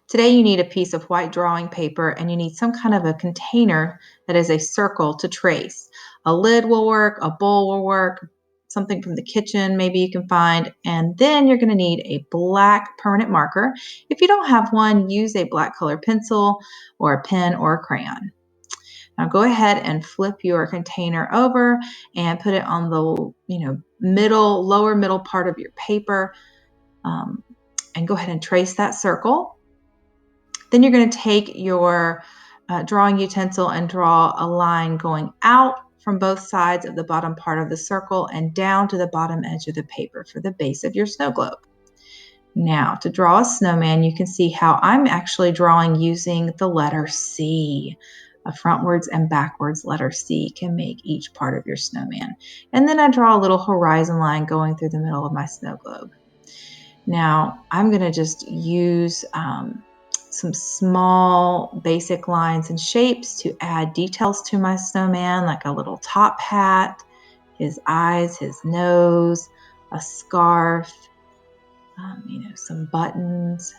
Today you need a piece of white drawing paper and you need some kind of a container that is a circle to trace. A lid will work, a bowl will work, something from the kitchen maybe you can find, and then you're going to need a black permanent marker. If you don't have one, use a black color pencil or a pen or a crayon. Now go ahead and flip your container over and put it on the lower middle part of your paper, and go ahead and trace that circle. Then you're going to take your drawing utensil and draw a line going out from both sides of the bottom part of the circle and down to the bottom edge of the paper for the base of your snow globe. Now, to draw a snowman, you can see how I'm actually drawing using the letter C. A frontwards and backwards letter C can make each part of your snowman. And then I draw a little horizon line going through the middle of my snow globe. Now, I'm going to just use some small basic lines and shapes to add details to my snowman, like a little top hat, his eyes, his nose, a scarf, some buttons,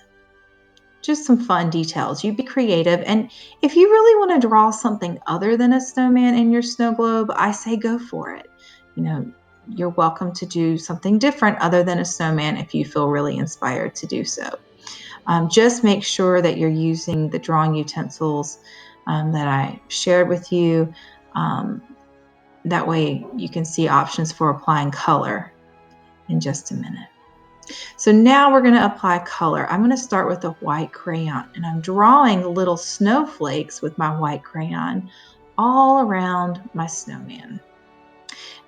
just some fun details. You be creative. And if you really want to draw something other than a snowman in your snow globe, I say go for it. You're welcome to do something different other than a snowman if you feel really inspired to do so. Just make sure that you're using the drawing utensils that I shared with you. That way you can see options for applying color in just a minute. So now we're going to apply color. I'm going to start with a white crayon, and I'm drawing little snowflakes with my white crayon all around my snowman.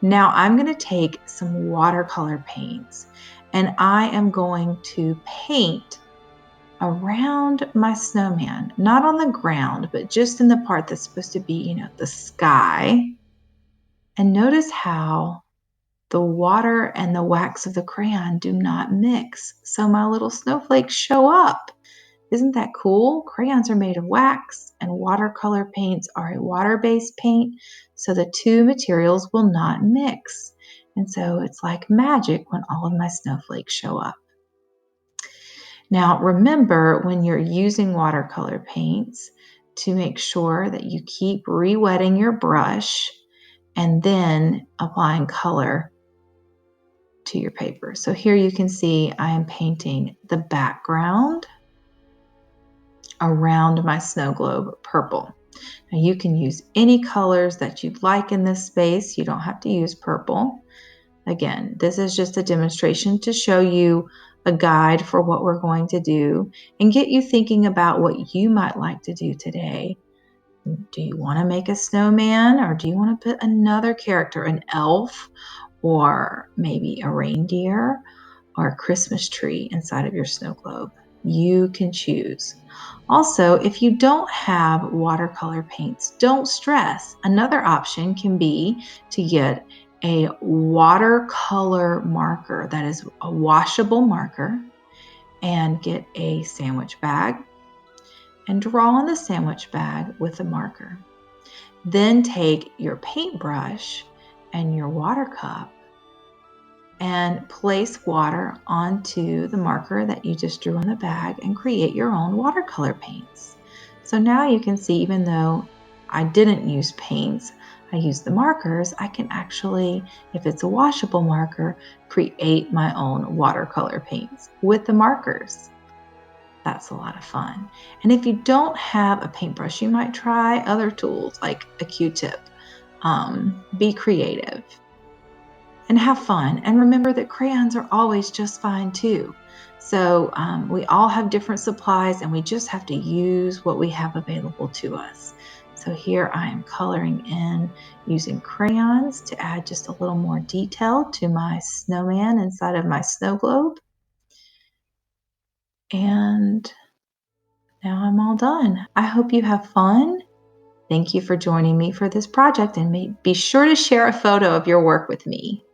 Now I'm going to take some watercolor paints, and I am going to paint around my snowman, not on the ground, but just in the part that's supposed to be, the sky. And notice how the water and the wax of the crayon do not mix, so my little snowflakes show up. Isn't that cool? Crayons are made of wax and watercolor paints are a water-based paint, so the two materials will not mix. And so it's like magic when all of my snowflakes show up. Now remember, when you're using watercolor paints, to make sure that you keep re-wetting your brush and then applying color to your paper. So here you can see I am painting the background around my snow globe purple. Now you can use any colors that you'd like in this space. You don't have to use purple. Again, this is just a demonstration to show you a guide for what we're going to do and get you thinking about what you might like to do today. Do you want to make a snowman, or do you want to put another character, an elf, or maybe a reindeer or a Christmas tree inside of your snow globe? You can choose. Also, if you don't have watercolor paints, don't stress. Another option can be to get a watercolor marker that is a washable marker, and get a sandwich bag and draw on the sandwich bag with a marker. Then take your paintbrush and your water cup and place water onto the marker that you just drew on the bag and create your own watercolor paints. So now you can see, even though I didn't use paints, I used the markers, I can actually, if it's a washable marker, create my own watercolor paints with the markers. That's a lot of fun. And if you don't have a paintbrush, you might try other tools like a Q-tip. Be creative and have fun. And remember that crayons are always just fine too. So we all have different supplies, and we just have to use what we have available to us. So here I am coloring in using crayons to add just a little more detail to my snowman inside of my snow globe. And now I'm all done. I hope you have fun. Thank you for joining me for this project, and be sure to share a photo of your work with me.